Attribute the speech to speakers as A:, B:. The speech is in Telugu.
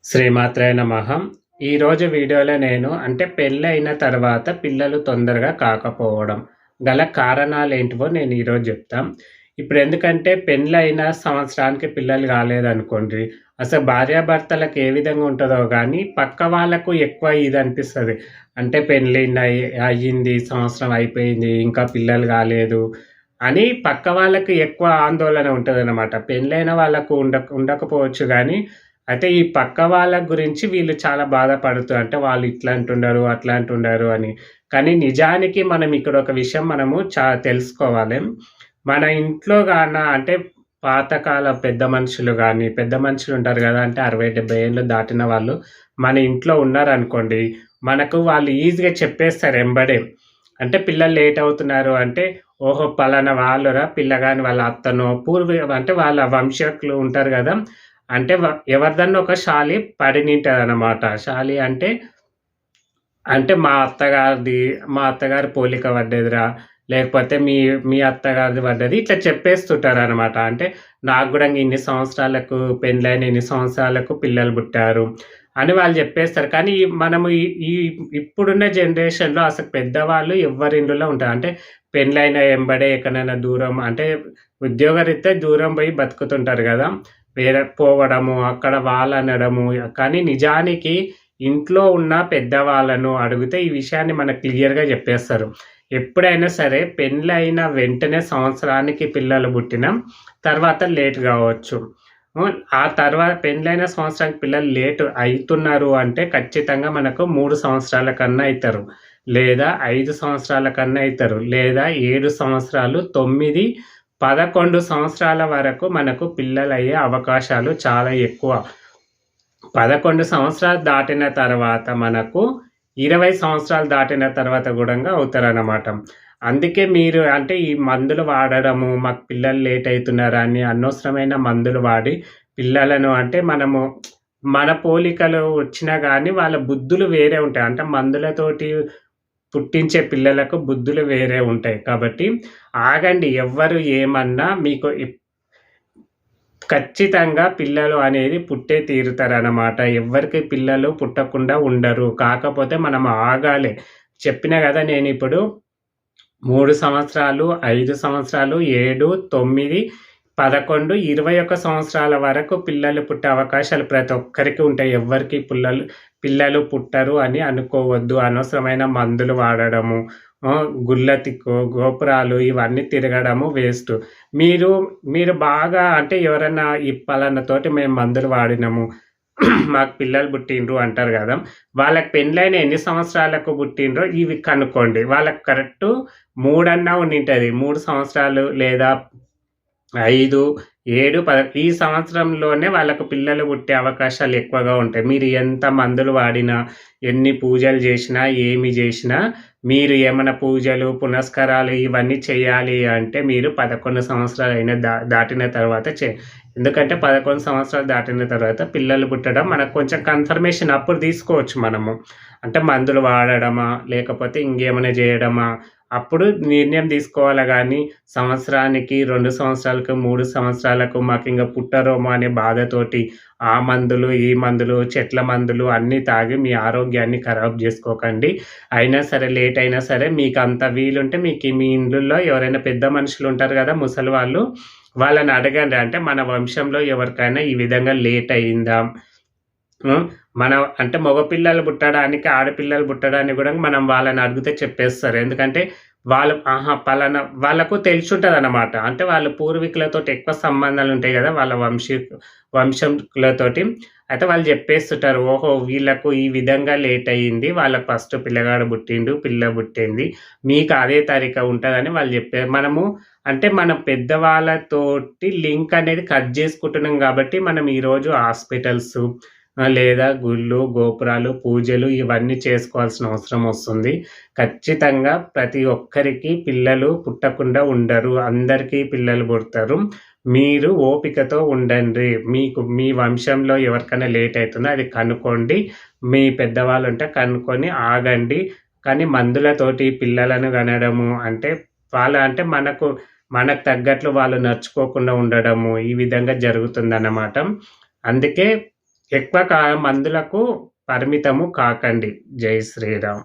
A: శ్రీమాత్రే నమః. ఈరోజు వీడియోలో నేను పెళ్ళైన తర్వాత పిల్లలు తొందరగా కాకపోవడం గల కారణాలేంటివో నేను ఈరోజు చెప్తా. ఇప్పుడెందుకంటే పెళ్ళైన సంవత్సరానికి పిల్లలు కాలేదనుకోండి, అసలు భార్యాభర్తలకు ఏ విధంగా ఉంటదో గానీ, పక్క వాళ్ళకు ఎక్కువ ఇదనిపిస్తది. అయ్యింది, సంవత్సరం అయిపోయింది, ఇంకా పిల్లలు కాలేదు అని పక్క వాళ్ళకి ఎక్కువ ఆందోళన ఉంటదనమాట. పెళ్ళైన వాళ్ళకు ఉండకపోవచ్చు గానీ, అయితే ఈ పక్క వాళ్ళ గురించి వీళ్ళు చాలా బాధపడుతూ వాళ్ళు ఇట్లా అంటున్నారు, అట్లా అంటున్నారు అని. కానీ నిజానికి మనం ఇక్కడ ఒక విషయం మనము తెలుసుకోవాలి. మన ఇంట్లో పాతకాల పెద్ద మనుషులు గాని, పెద్ద మనుషులుంటారు గదా! 60, 70 ఏళ్ళు దాటిన వాళ్ళు మన ఇంట్లో ఉన్నారనుకోండి, మనకు వాళ్ళు ఈజీగా చెప్పేస్తారు ఎంబడే. పిల్లలు లేట్ అవుతున్నారు ఓహో! పలానా వాళ్ళురా పిల్లగాని వాళ్ళ అత్తనో, వాళ్ళ వంశీకులు ఉంటారు గదా! అంటే ఎవరిదన్నా ఒక శాలి పడినింటదనమాట. శాలి మా అత్తగారి పోలిక పడ్డదిరా, లేకపోతే మీ అత్తగారిది పడ్డది. ఇట్లా చెప్పేస్తుంటారనమాట. నాకు గూడా ఇన్ని సంవత్సరాలకు పెండ్లైన ఇన్ని సంవత్సరాలకు పిల్లలు పుట్టారు అని వాళ్ళు చెప్పేస్తారు. కానీ మనము ఈ ఇప్పుడున్న జనరేషన్‌లో అసలు పెద్దవాళ్ళు ఎవ్వరి ఇండ్లలో ఉంటారు. పెండ్లైన ఎంబడే ఎక్కడైనా దూరం ఉద్యోగరీత్యా దూరం పోయి బతుకుతుంటారు గదా! వేరే పోవడము, అక్కడ వాళ్ళనడము. కానీ నిజానికి ఇంట్లో ఉన్న పెద్దవాళ్ళను అడిగితే ఈ విషయాన్ని మనకు క్లియర్‌గా జెప్పేస్తారు. ఎప్పుడైనా సరే పెండ్లయిన వెంటనే సంవత్సరానికి పిల్లలు పుట్టిన తర్వాత లేట్ గావచ్చు. ఆ తర్వాత పెండ్లైన సంవత్సరానికి పిల్లలు లేట్ అయితున్నారు ఖచ్చితంగా మనకు 3 సంవత్సరాల కన్నా అయితారు. లేదా 5 సంవత్సరాల కన్నా అయితారు. లేదా 7 సంవత్సరాలు, 9, 11 సంవత్సరాల వరకు మనకు పిల్లలయ్యే అవకాశాలు చాలా ఎక్కువ. 11 సంవత్సరాలు దాటిన తర్వాత మనకు 20 సంవత్సరాలు దాటిన తర్వాత గూడంగా అవుతారనమాట. అందుకే మీరు ఈ మందులు వాడడము, మాకు పిల్లలు లేట్ అయితున్నారా అని అనవసరమైన మందులు వాడి పిల్లలను మనము మన పోలికలు వచ్చినా గానీ వాళ్ళ బుద్ధులు వేరే ఉంటాయి. మందులతోటి పుట్టించే పిల్లలకు బుద్ధులు వేరే ఉంటాయి. కాబట్టి ఆగండి. ఎవ్వరు ఏమన్నా మీకు ఖచ్చితంగా పిల్లలు అనేది పుట్టే తీరుతారనమాట. ఎవ్వరికి పిల్లలు పుట్టకుండా ఉండరు. కాకపోతే మనం ఆగాలి. చెప్పినా గదా! నేనిప్పుడు 3 సంవత్సరాలు, 5 సంవత్సరాలు, 7, 9, 11, 21 సంవత్సరాల వరకు పిల్లలు పుట్టే అవకాశాలు ప్రతి ఒక్కరికి ఉంటాయి. ఎవ్వరికి పిల్లలు పుట్టరు అని అనుకోవద్దు. అనవసరమైన మందులు వాడడము, గుళ్ళ గోపురాలు ఇవన్నీ తిరగడము వేస్ట్. మీరు బాగా ఎవరన్నా ఈ పలానాతోటి మేము మందులు వాడినాము, మాకు పిల్లలు పుట్టిండ్రు అంటారు గదా! వాళ్ళకి పెండ్లైన ఎన్ని సంవత్సరాలకు పుట్టిండ్రో ఇవి కనుక్కోండి. వాళ్ళకి కరెక్టు 3 అన్నా ఉండింటది. 3 సంవత్సరాలు లేదా 5, 7, 10 ఈ సంవత్సరంలోనే వాళ్ళకు పిల్లలు పుట్టే అవకాశాలు ఎక్కువగా ఉంటాయి. మీరు ఎంత మందులు వాడినా, ఎన్ని పూజలు జేసినా, ఏమి జేసినా, మీరు ఏమన్నా పూజలు, పునస్కారాలు ఇవన్నీ చేయాలి మీరు 11 సంవత్సరాలైన దాటిన తర్వాత ఎందుకంటే 11 సంవత్సరాలు దాటిన తర్వాత పిల్లలు పుట్టడం మనకు కొంచెం కన్ఫర్మేషన్ అప్పుడు తీసుకోవచ్చు మనము. మందులు వాడడమా, లేకపోతే ఇంకేమైనా జేయడమా, అప్పుడు నిర్ణయం తీసుకోవాలి గానీ, సంవత్సరానికి, 2 సంవత్సరాలకు, 3 సంవత్సరాలకు మాకింక పుట్టరేమో అనే బాధతోటి ఆ మందులు, ఈ మందులు, చెట్ల మందులు అన్నీ తాగి మీ ఆరోగ్యాన్ని ఖరాబ్ జేసుకోకండి. అయినా సరే లేట్ అయినా సరే మీకంత వీలుంటే మీ ఇండ్లలో ఎవరైనా పెద్ద మనుషులుంటారు గదా! ముసలి వాళ్ళు. వాళ్ళని అడగండి. మన వంశంలో ఎవరికైనా ఈ విధంగా లేట్ అయిందా? మనం మగపిల్లలు పుట్టడానికి, ఆడపిల్లలు పుట్టడానికి గూడా మనం వాళ్ళని అడిగితే చెప్పేస్తారు. ఎందుకంటే వాళ్ళు పలానా వాళ్ళకు తెలిసుంటదనమాట. వాళ్ళ పూర్వీకులతోటి ఎక్కువ సంబంధాలుంటాయి గదా! వాళ్ళ వంశంకులతోటి. అయితే వాళ్ళు జెప్పేస్తుంటారు. ఓహో! వీళ్ళకు ఈ విధంగా లేట్ అయింది. వాళ్ళకి ఫస్ట్ పిల్లగాడు పుట్టిండు, పిల్ల పుట్టింది. మీకు అదే తరీకా ఉంటదని వాళ్ళు జెప్పారు. మనము మన పెద్దవాళ్ళతోటి లింక్ అనేది కట్ జేసుకుంటున్నాం గాబట్టి, మనం ఈరోజు హాస్పిటల్సు లేదా గుళ్ళు, గోపురాలు, పూజలు ఇవన్నీ చేసుకోవాల్సిన అవసరం వస్తుంది. ఖచ్చితంగా ప్రతి ఒక్కరికి పిల్లలు పుట్టకుండా ఉండరు. అందరికీ పిల్లలు పుడతారు. మీరు ఓపికతో ఉండండి. మీ వంశంలో ఎవరికైనా లేట్ అయితుందో అది కనుక్కోండి. మీ పెద్దవాళ్ళుంటే కనుక్కొని ఆగండి. కానీ మందులతోటి పిల్లలను కనడము మనకు తగ్గట్లు వాళ్ళు నడుచుకోకుండా ఉండడము ఈ విధంగా జరుగుతుందన్నమాట. అందుకే ఎక్కువ మందులకు పరిమితము కాకండి. జై శ్రీరామ్.